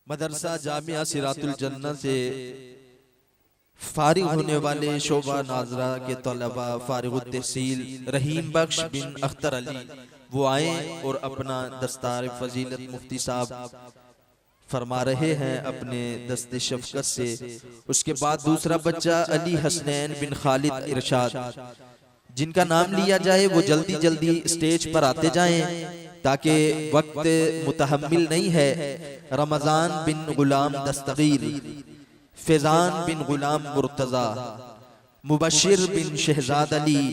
मदरसा जामिया सिरातुल जन्नत से फारिग होने वाले शोबा नाजरा के तलबा फारिगुत तहसील रहीम बख्श बिन अख्तर अली वो आए और अपना दस्तार फजीलत मुफ्ती साहब फरमा रहे हैं अपने दस्ते शफकत से। उसके बाद दूसरा बच्चा अली हसनैन बिन खालिद इरशाद, जिनका नाम लिया जाए वो जल्दी जल्दी स्टेज पर आते जाएं ताकि वक्त मुतहम्मिल नहीं है। रमजान बिन गुलाम दस्तगीर, फैजान बिन गुलाम मुर्तजा, मुबशिर बिन शहजाद अली,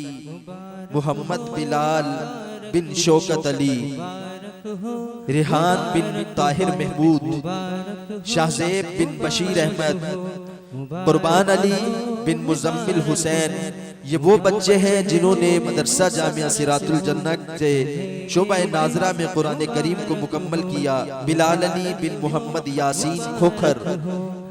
मोहम्मद बिलाल बिन शौकत अली, रिहान बिन ताहिर महमूद, शाहजेब बिन बशीर अहमद, कुर्बान अली बिन मुजम्मिल हुसैन, ये वो बच्चे हैं जिन्होंने मदरसा जामिया सिरातुल जन्नत से शोबा नाजरा में कुरान करीम को मुकम्मल किया। बिलाल अली बिन मोहम्मद यासीन खोखर,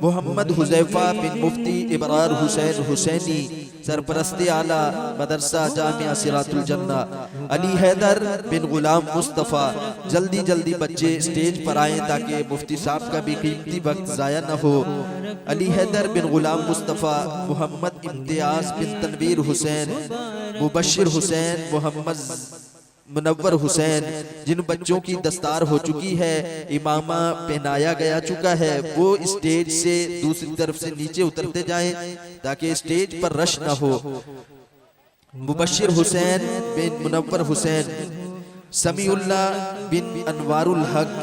मोहम्मद हुजैफा बिन मुफ्ती इबरार हुसैन हुसैनी, सरपरस्ते आला मदरसा जामिया सिरातुल जन्नत, अली हैदर बिन गुलाम मुस्तफ़ा। जल्दी जल्दी बच्चे स्टेज पर आए ताकि मुफ्ती साहब का भी कीमती वक्त ज़ाया न हो। अली हैदर बिन गुलाम मुस्तफ़ा, मोहम्मद इम्तियाज बिन तनवीर हुसैन, मुबशिर हुसैन, मोहम्मद मुनव्वर हुसैन, जिन बच्चों की दस्तार हो चुकी है, इमामा पहनाया गया चुका है, वो स्टेज से दूसरी तरफ से नीचे उतरते जाएं ताकि स्टेज पर रश न हो। मुबशिर हुसैन बिन मुनव्वर हुसैन, समीउल्लाह बिन अनवारुल हक,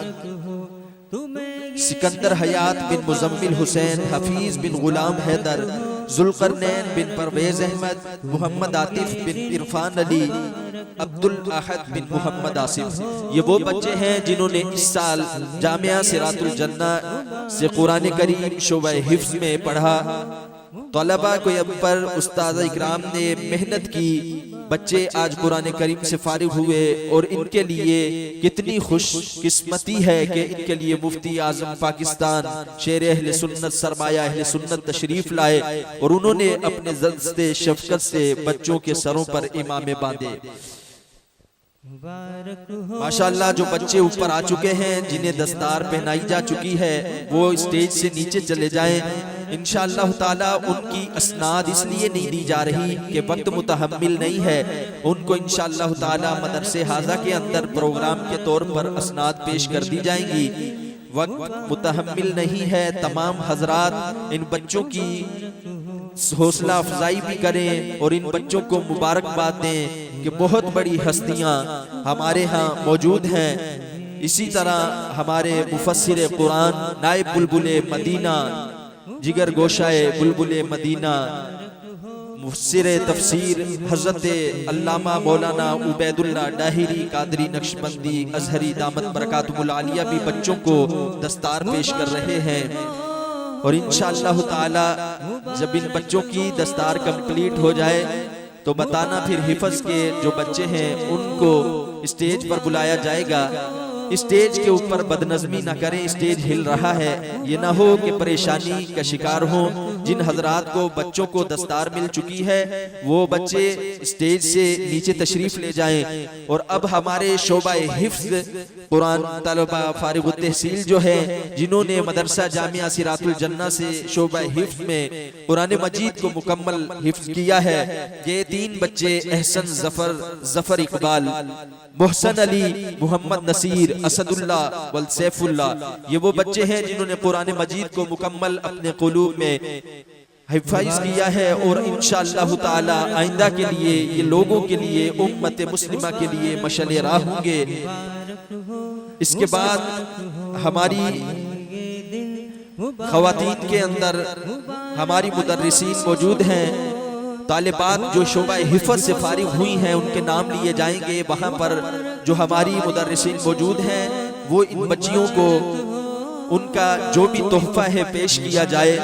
सिकंदर हयात बिन मुजम्मिल हुसैन, हफीज बिन गुलाम हैदर, जुल्करनैन बिन परवेज अहमद, मोहम्मद आतिफ बिन इरफान अली, अब्दुल अहद बिन मोहम्मद आसिफ। ये वो बच्चे हैं जिन्होंने इस साल जामिया सिरातुल जन्नत से कुरान करीम शोबा हिफ्ज में पढ़ा। तलबा को अब पर उस्ताद इकराम ने मेहनत की, बच्चे आज कुरान करीम से फारिग हुए और इनके लिए कितनी खुश किस्मती है कि इनके लिए मुफ्ती आजम पाकिस्तान शेर अहले सुन्नत सरमाया अहले सुन्नत तशरीफ लाए और उन्होंने अपने दस्ते शफकत से बच्चों के सरों पर इमामे बांधे। माशाअल्लाह जो बच्चे ऊपर आ चुके हैं, जिन्हें दस्तार पहनाई जा चुकी है, वो स्टेज से नीचे चले जाएं। इंशाअल्लाह ताला उनकी असनाद इसलिए नहीं दी जा रही कि वक्त मुतहम्मिल नहीं है। उनको इंशाअल्लाह ताला मदरसे हाजा के अंदर प्रोग्राम के तौर पर असनाद पेश कर दी जाएंगी। वक्त मुतहम्मिल नहीं है। तमाम हजरात इन बच्चों की हौसला अफजाई भी करें और इन बच्चों को मुबारकबाद दें कि बहुत बड़ी हस्तियां हमारे यहाँ मौजूद हैं। इसी तरह हमारे मुफस्सिर कुरान नायब बुलबुले मदीना, जिगर गोशाए बुलबुले मदीना, मुफस्सिर तफसीर हजरत अल्लामा मौलाना उबैदुल्लाह डाहिरी कादरी नक्शबंदी अजहरी दामत बरकातुहुल आलिया भी बच्चों को दस्तार पेश कर रहे हैं। और इंशाअल्लाह ताला जब इन बच्चों की दस्तार कंप्लीट हो जाए तो बताना, फिर हिफज के जो बच्चे हैं उनको स्टेज पर बुलाया जाएगा। स्टेज के ऊपर बदनज़मी ना करें, स्टेज हिल रहा है, ये ना हो कि परेशानी का शिकार हो। जिन हजरात को बच्चों को दस्तार मिल चुकी है वो बच्चे स्टेज से नीचे तशरीफ ले जाएं। और अब हमारे शोबा हिफ्ज कुरान तलबा फारिगुत तहसील जो है, जिन्होंने मदरसा जामिया सिरातुल जन्नत से शोबा हिफ्ज में कुरान मजीद को मुकम्मल हिफ्ज किया है, ये 3 बच्चे एहसन जफर इकबाल, मोहसन अली, मोहम्मद नसीर, असदुल्लाह वल सैफुल्लाह, ये वो बच्चे हैं जिन्होंने कुरान मजीद को मुकम्मल अपने कुलूब में हिफाइज किया है। और इंशाअल्लाह ताला आइंदा के लिए, ये लोगों के लिए, उम्मत मुस्लिमा के लिए मशअल राह होंगे। इसके बाद हमारी खवातीन के अंदर हमारी मुदर्रिसीन मौजूद हैं। तालिबात जो शोबा हिफज से फारिग हुई हैं उनके नाम लिए जाएंगे। वहाँ पर जो हमारी मुदर्रिसीन मौजूद हैं वो इन बच्चियों को उनका जो भी तोहफा है पेश किया जाए।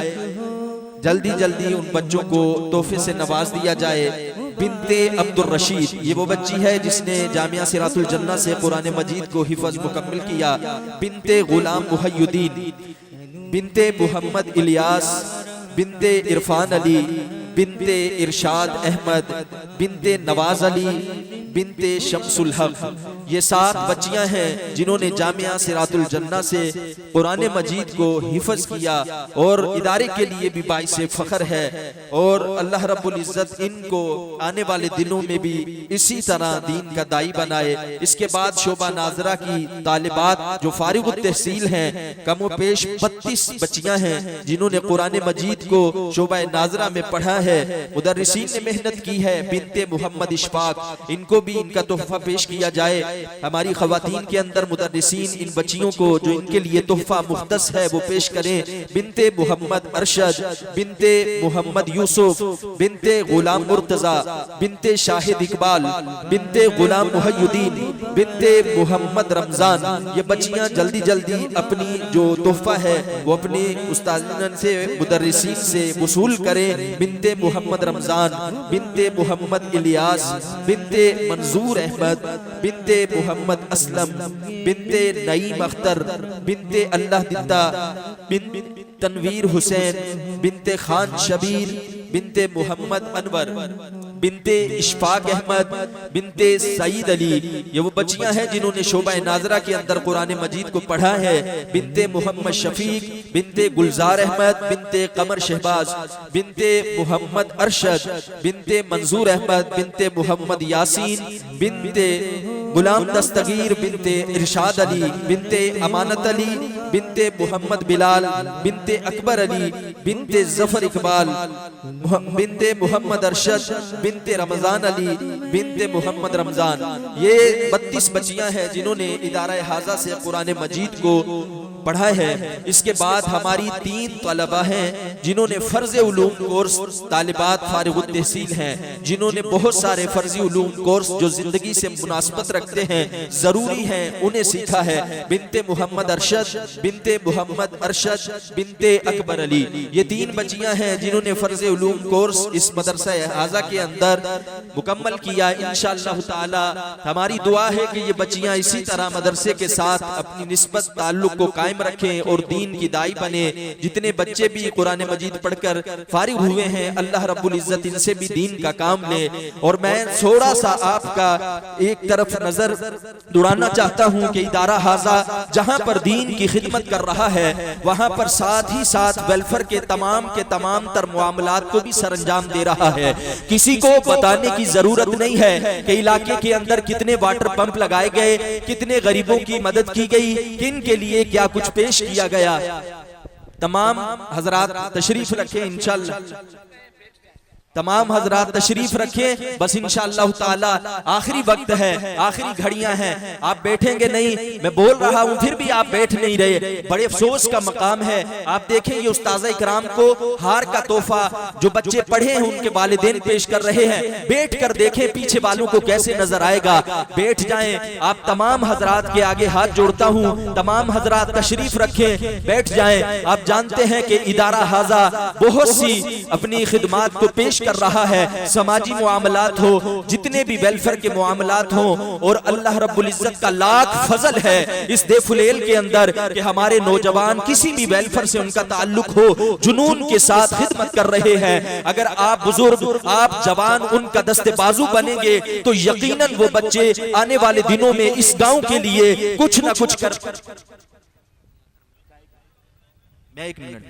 जल्दी जल्दी उन बच्चों को तोहफे से नवाज दिया जाए। बिनते अब्दुल रशीद, ये वो बच्ची है जिसने जामिया सिरातुल जन्नत से कुरान मजीद को हिफज मुकम्मल किया। बिनते गुलाम मुहय्युद्दीन, बिनते मोहम्मद इलियास, बिनते इरफान अली, बिनते इरशाद अहमद, बिनते नवाज अली, बिनते शम्सुल हक। ये 7 बच्चियां हैं जिन्होंने जामिया सिरातुल जन्ना से कुरान मजीद को हिफ्ज किया और इदारे के लिए भी बाइस फख्र है। और अल्लाह रब्बुल इज्जत इनको आने वाले दिनों में भी इसी तरह दीन का दाई बनाए। इसके बाद शोबा नाजरा की तालिबात जो फारिग तहसील हैं, कमो पेश 32 बच्चियां हैं जिन्होंने कुरान मजीद को शोबा नाजरा में पढ़ा है। मुदर्रिसीन ने मेहनत की है। बिनते मोहम्मद इशफाक, इनको भी इनका तोहफा पेश किया जाए। हमारी खवातीन के अंदर मुदर्रिसीन इन बच्चियों को जो इनके लिए तोहफा मुख्तस है वो पेश करें। बिनते मोहम्मद अरशद, बिनते मोहम्मद यूसुफ, बिनते गुलाम मुर्तजा, बिनते शाहिद इकबाल, बिनते गुलाम मुहय्युद्दीन, बिनते मोहम्मद रमजान। ये बच्चियां जल्दी जल्दी अपनी जो तोहफा है वो अपने उस्ताद से मुदर्रिसीन से वसूल करें। बिनते मोहम्मद रमजान, बिनते मोहम्मद इलियास, बिनते मंजूर अहमद, बिनते मोहम्मद असलम, बिनते नईम अख्तर, बिनते अल्लाह दिद्दा, बिन तनवीर हुसैन, बिनते खान शबीर, बिनते मोहम्मद अनवर, बिनते इशफाक अहमद, बिनते सईद अली। ये वो बच्चियां हैं जिन्होंने शोबा नाजरा के अंदर कुरान मजीद को पढ़ा है। बिनते मोहम्मद शफीक, बिनते गुलजार अहमद, बिनते कमर शहबाज, बिनते मोहम्मद अरशद, बिनते मंजूर अहमद, बिनते मोहम्मद यासीन, बिनते गुलाम दस्तगीर, बिनते इरशाद अली, बिनते अमानत अली, बिनते मोहम्मद बिलाल, बिनते अकबर अली, बिनते जफर इकबाल, बिनते मोहम्मद अरशद, बिनते रमजान अली, बिनते मोहम्मद रमजान। ये 32 बच्चियां हैं जिन्होंने इदारा हाजा से कुरान मजीद को पढ़ा है। इसके बाद हमारी 3 तलबा हैं जिन्होंने फर्ज उलूम कोर्स, तालिबात फारिग तहसील हैं जिन्होंने बहुत सारे फर्जी उलूम कोर्स जो जिंदगी से मुनासबत रखते हैं, जरूरी हैं, उन्हें सीखा है। बिनते मोहम्मद अरशद, बिनते मोहम्मद अरशद, बिनते अकबर अली। ये 3 बच्चियां हैं जिन्होंने फर्ज उलूम कोर्स इस मदरसा हाजा के अंदर मुकम्मल किया। इंशाअल्लाह ताला हमारी दुआ है कि ये बच्चियां इसी तरह मदरसे के साथ अपनी निस्बत ताल्लुक को कायम रखें और दीन की दाई बने। जितने बच्चे भी कुरान मजीद पढ़कर फारिग हुए हैं, अल्लाह रब्बुल इज्जत इनसे भी दीन का काम ले। और मैं थोड़ा सा आपका एक तरफ नजर दुड़ाना चाहता हूं कि इदारा हाजा जहां पर दीन की खिदमत कर रहा है, वहां पर साथ ही साथ वेलफेयर के तमाम तर मामलात को भी सरंजाम दे रहा है। किसी को बताने की जरूरत नहीं है कि इलाके के अंदर कितने वाटर पंप लगाए गए, कितने गरीबों की मदद की गई, किन के लिए क्या कुछ पेश किया गया। तमाम हजरात तशरीफ रखें इंशाअल्लाह, तमाम हजरात तशरीफ रखें। बस इंशाअल्लाह ताला आखिरी वक्त है, आखिरी घड़ियां हैं, आप बैठेंगे नहीं। मैं बोल रहा हूं फिर भी आप बैठ नहीं रहे, बड़े अफसोस का मकाम है। आप देखें ये उस्ताज़ इकराम को हार का तोहफा जो बच्चे पढ़े हैं उनके वालिदैन पेश कर रहे हैं। बैठ कर देखें पीछे वालों को कैसे नजर आएगा। बैठ जाएं। आप तमाम हजरात के आगे हाथ जोड़ता हूं, तमाम हजरात तशरीफ रखें, बैठ जाएं। आप जानते हैं कि इदारा हाजा बहुत सी अपनी खिदमात को पेश कर रहा है। समाजी मुआमलात हो, जितने भी वेलफेयर के मुआमलात हो, और अल्लाह रब्बुल इज्जत का लाख फजल है इस देफुलेल के अंदर कि हमारे नौजवान किसी भी वेलफेयर से उनका ताल्लुक हो, जुनून के साथ खिदमत कर रहे हैं। अगर आप बुजुर्ग, आप जवान उनका दस्ते बाजू बनेंगे तो यकीनन वो बच्चे आने वाले दिनों में इस गांव के लिए कुछ ना कुछ कर। मैं 1 मिनट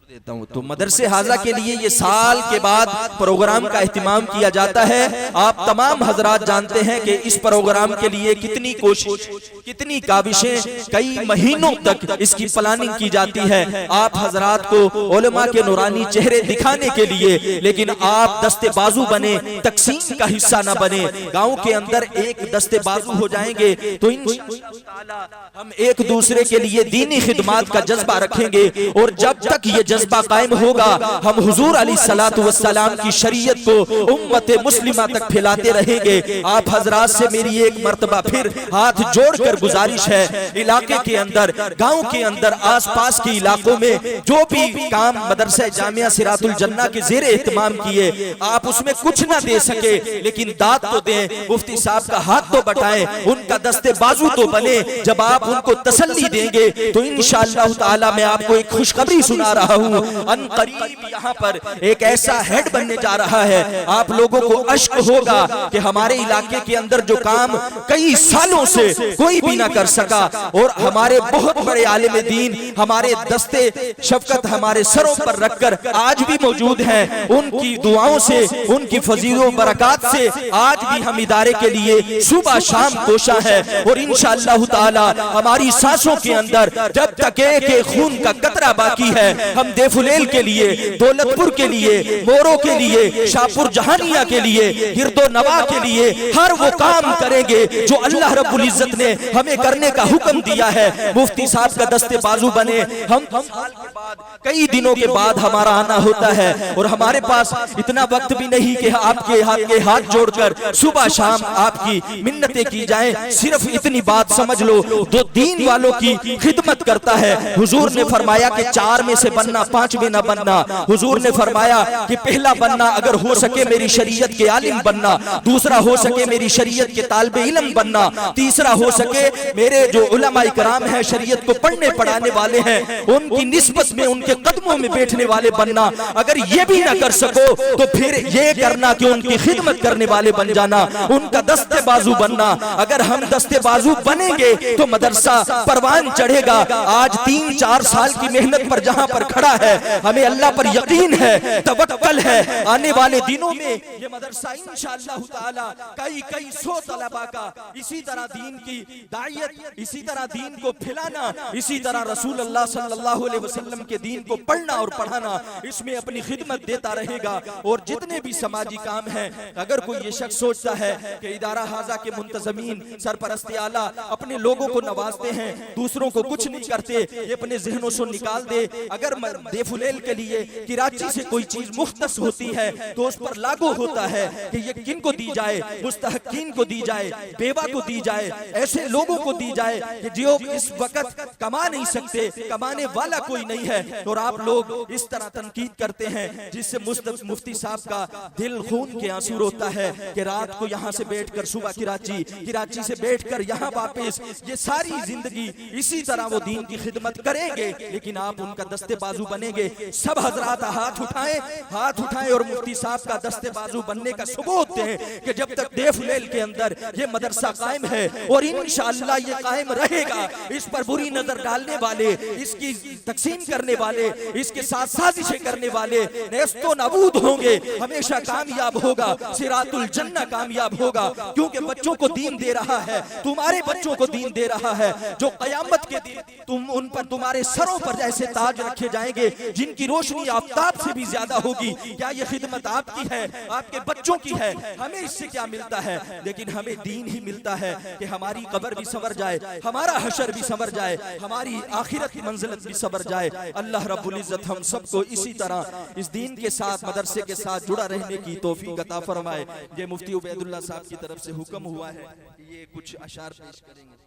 देता हूं। तो मदरसे हाजा के लिए ये साल के बाद प्रोग्राम का एहतिमाम किया जाता है। आप तमाम हजरात जानते हैं कि इस प्रोग्राम के लिए कितनी कोशिश, कितनी काविशें, कई महीनों तक इसकी प्लानिंग की जाती है आप हजरात को उलमा के नूरानी चेहरे दिखाने के लिए। लेकिन आप दस्ते बाजू बने, तकसीम का हिस्सा न बने। गांव के अंदर एक दस्ते बाजू हो जाएंगे तो इंशाअल्लाह हम एक दूसरे के लिए दीनी खिदमात का जज्बा रखेंगे। और जब तक ये जज्बा कायम होगा, हम हुजूर अलैहिस्सलातु वस्सलाम की शरीयत को उम्मत मुस्लिमा तक फैलाते रहेंगे। आप हजरात से मेरी एक मर्तबा फिर हाथ जोड़कर गुजारिश है, इलाके के अंदर, गांव के अंदर, आसपास के इलाकों में जो भी काम मदरसा जामिया सिरातुल जन्ना के जेर एहतमाम किए, आप उसमें कुछ ना दे सके लेकिन दाद तो दें, मुफ्ती साहब का हाथ तो बटाएं, उनका दस्ते बाजू तो बने। जब आप उनको तसल्ली देंगे तो इंशाअल्लाह ताला मैं आपको एक खुशखबरी सुना रहा हूं हूँ अन करीब यहाँ पर एक ऐसा हेड बनने जा रहा है। आप लोगों को अश्क होगा कि हमारे इलाके के अंदर जो काम कई सालों से कोई भी ना कर सका, और हमारे बहुत बड़े आलिम दीन हमारे दस्ते शफकत हमारे सरों पर रखकर आज भी मौजूद हैं। उनकी दुआओं से, उनकी फजीलो बरकत से आज भी हम इदारे के लिए सुबह शाम कोशा है। और इंशाअल्लाह ताला हमारी सांसों के अंदर जब तक एक खून का कतरा बाकी है, हम देफुलेल के लिए, दौलतपुर के लिए, मोरों के लिए, शाहपुर जहानिया के लिए, गिरदो नवा के लिए हर वो काम करेंगे जो अल्लाह रब्बुल इज्जत ने हमें करने का हुक्म दिया है। मुफ्ती साहब का दस्ते बाजू बने। हम साल के बाद, कई दिनों के बाद हमारा आना होता है और हमारे पास इतना वक्त भी नहीं कि आपके हाथ जोड़कर सुबह शाम आपकी मिन्नतें की जाएं। सिर्फ इतनी बात समझ लो, जो दीन वालों की खिदमत करता है, हुजूर ने फरमाया कि 4 में से बनना, 5 में न बनना। हुजूर ने फरमाया कि पहला बनना अगर हो सके मेरी शरीयत के आलिम बनना, दूसरा हो सके मेरी शरीयत के तालिबे इल्म बनना, तीसरा हो सके मेरे जो उलमा इकराम है, शरीयत को पढ़ने पढ़ाने वाले हैं, उनकी निस्बत में, उनके कदमों में बैठने वाले बनना। अगर ये भी ना कर सको तो फिर ये करना कि उनकी खिदमत करने वाले बन जाना, उनका दस्ते बाजू बनना। अगर हम दस्ते बाजू बनेंगे तो मदरसा परवान चढ़ेगा। आज 3-4 साल की मेहनत पर जहां पर खड़ा है, हमें अल्लाह पर यकीन है, तवक्कल है, आने वाले दिनों में ये मदरसा इंशाअल्लाह ताला कई 100 तलबा का इसी तरह दीन की दायत, इसी तरह दीन को फैलाना, इसी तरह रसूल अल्लाह सल्लल्लाहु अलैहि वसल्लम के दीन को पढ़ना और पढ़ाना, इसमें अपनी खिदमत देता रहेगा। और जितने भी समाजी काम हैं, अगर कोई ये शख्स सोचता है कि इदारा हाजा के मुंतजमीन सरपरस्ती आला अपने लोगों को नवाजते हैं, दूसरों को कुछ नहीं करते, ये अपने जहनों से निकाल दे। अगर देफुलेल के लिए कराची से कोई चीज मुख्तस होती है तो उस पर लागू होता है कि ये किन को दी जाए, मुस्तहकीन को दी जाए, बेवा को दी जाए, ऐसे लोगों को दी जाए कि जो इस वक्त कमा नहीं सकते, कमाने वाला कोई नहीं है। और आप लोग इस तरह तनकीद करते हैं जिससे मुफ्ती साहब का दिल खून के आंसू रोता है कि रात को यहाँ से बैठकर सुबह कराची से बैठकर यहाँ वापस, ये सारी जिंदगी इसी तरह वो दीन की खिदमत करेंगे। लेकिन आप उनका दस्ते बाजू बनेंगे। सब हजरात हाथ उठाएं और मुफ्ती साहब का दस्ते बाजू बनने का सबूत दें कि जब तक देफुलेल के अंदर ये मदरसा कायम है और इंशाअल्लाह ये कायम रहेगा, इस पर बुरी नजर डालने वाले, इसकी तकसीम करने वाले, इसके साथ साजिशें करने वाले नेस्तो नाबूद होंगे। हमेशा कामयाब होगा, सिरातुल जन्नह कामयाब होगा, क्योंकि बच्चों को दीन दे रहा है, तुम्हारे बच्चों को दीन दे रहा है, जो कयामत के दिन तुम उन पर, तुम्हारे सरों पर ऐसे ताज रखे जाएंगे जिनकी रोशनी आफताब से भी ज्यादा होगी। क्या ये खिदमत आपकी है, आपके बच्चों की है? हमें इससे क्या मिलता है? लेकिन हमें दीन ही मिलता है कि हमारी कब्र भी संवर जाए, हमारा हशर भी संवर जाए, हमारी आखिरत की मंजिलत भी संवर जाए। अल्लाह रब्बुल इज्जत हम सबको इसी तरह इस दीन के साथ, मदरसे के साथ जुड़ा रहने की तौफीक अता फरमाए। ये मुफ्ती उबैदुल्लाह साहब की तरफ से हुक्म हुआ है, ये कुछ अशार पेश करेंगे।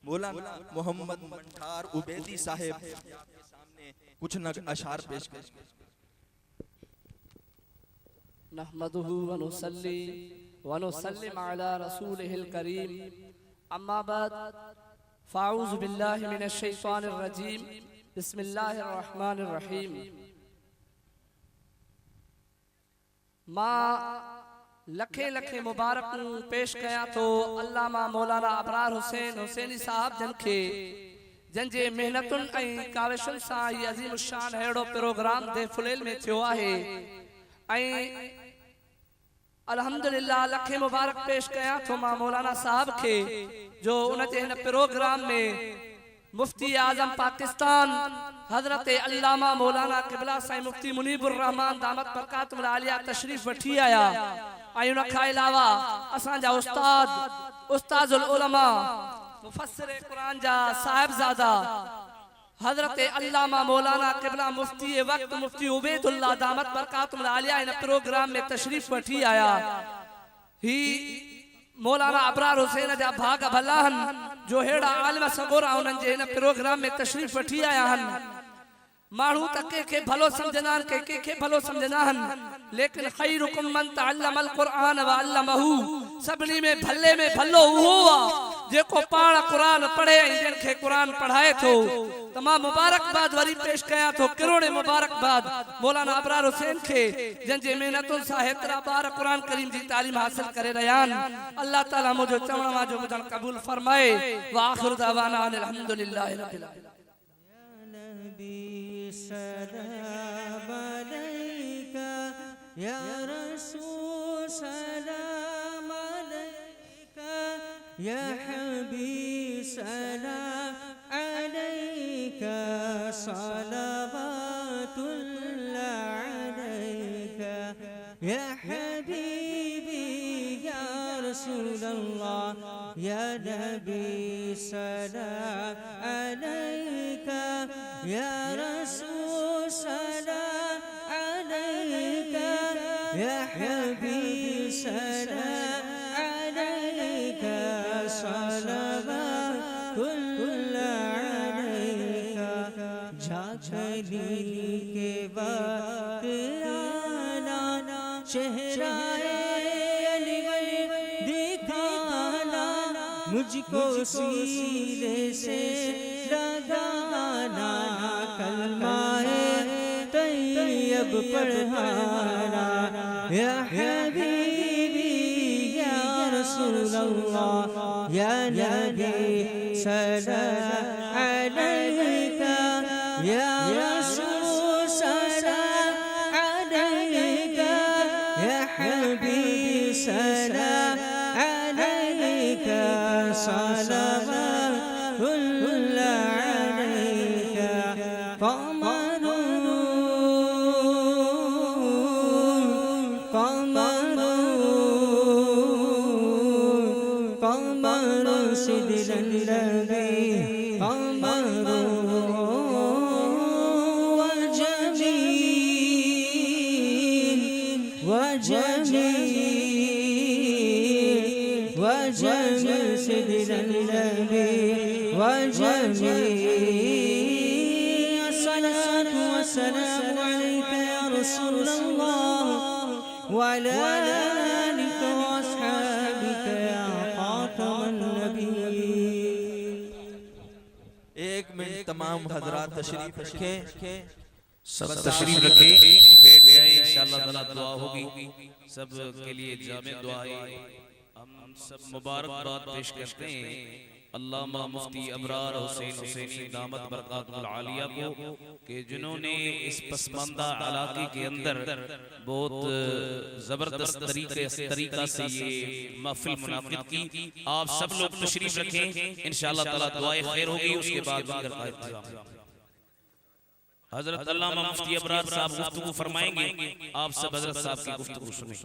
मौलाना मोहम्मद मंठार उबैदी साहब सामने कुछ अशार पेश करेंगे। नहमदुहु व नुसल्ली व नुसल्लिम अला रसूलिहिल करीम, अम्मा बाद, फ़ाऊज़ु बिल्लाहि मिनश शैतानिर रजीम, बिस्मिल्लाहिर रहमानिर रहीम। मां लखे लखे मुबारक पेश कया तो अल्लामा मौलाना अबरार हुसैन हुसैनी साहब जन खे जंजे मेहनतुन ऐं काविशुन सां ही अज़ीम शान अहिड़ो प्रोग्राम देफुलेल में थियो आहे। ऐं अल्हम्दुलिल्लाह लखे मुबारक पेश कया तो मां मौलाना साहब के जो उन जे हिन प्रोग्राम में मुफ्ती आजम पाकिस्तान हजरत अल्लामा मौलाना क़िबला साईं मुफ्ती मुनीबुर रहमान दामत बरकातुल आलिया तशरीफ वठी आया। ऐं उन खां अलावा असांजा उस्तादुल उलमा मुफस्सिर कुरान जा साहिबजादा हजरत अल्लामा मौलाना क़िबला मुफ्ती वक्त मुफ्ती उबैदुल्लाह दामत बरकातुल आलिया इन प्रोग्राम में तशरीफ वठी आया। ही मौलाना अबरार हुसैन जा भाग भलाहन जो हेड़ा आलिम सगोरा उन्हनि जे इन प्रोग्राम में तशरीफ वठी आया हन। माण्हू त कंहिंखे भलो समझंदा आहिनि, कंहिंखे भलो समझंदा आहिनि, लेकिन खैरुकुम मन तअल्लमल क़ुरआन व अल्लमहू, सभिनी में भले में भलो उहो आहे जेको पाण क़ुरान पढ़े ऐं जंहिंखे क़ुरान पढ़ाए थो। तमाम मुबारकबाद वरी पेश कया तो करोड़े मुबारकबाद मौलाना अबरार हुसैन खे जंजे मेहनतुन सां हेतरा बार कुरान करीम जी तालीम हासिल करे रहियान। अल्लाह ताला मुझो चवण वाजो ॿुधण कबूल फरमाए। व आखिरु दअवाना अल्हम्दुलिल्लाहि रब्बिल आलमीन। सलाम अलैका या रसूल सलाम अलैका या हबीब सलाम अलैका सलावतुल्लाह अलैका या हबीबी या रसूलल्लाह या नबी सलाम अलैका या रसूल सलाम अलैका या हबीब सलाम अलैका सलावतुल्लाह अलैका। झांझली के वक्त आना चेहराए अनवर दिखाना मुझको सीने से लगाना कलमाए तैयब पढ़ाना या हबीबी या रसूलल्लाह या नबी सलाम अलैका या रसूल सलाम अलैका या हबीब सलाम अलैका सलावतुल्लाह अलैका। कमर सिदरन लगे कमर वजमील सिदरन लगे वजमील। अस्सलातु वस्सलामु अलैका या रसूलल्लाह व अला आलिका व अस्हाबिका या खातमन नबिय्यीन। एक मिनट तमाम हजरात तशरीफ रखें। सब तशरीफ रखें, बैठ जाएं, इंशाअल्लाह ताला दुआ होगी। सब के लिए जामे दुआ है। हम सब मुबारकबाद पेश करते हैं अल्लामा मुफ्ती अबरार हुसैन हुसैनी दामत बरकातुल आलिया को कि जिन्होंने इस पसमानदा इलाके के अंदर बहुत जबरदस्त तरीका से ये महफिल मुनाकिद की। आप सब लोग तशरीफ रखें, इंशाअल्लाह ताला दुआए खैर होगी। उसके बाद लंगर का इंतजाम हजरत अल्लामा मुफ्ती अबरार साहब गुफ्तगू फरमाएंगे। आप सब हजरत साहब की गुफ्तगू सुनें।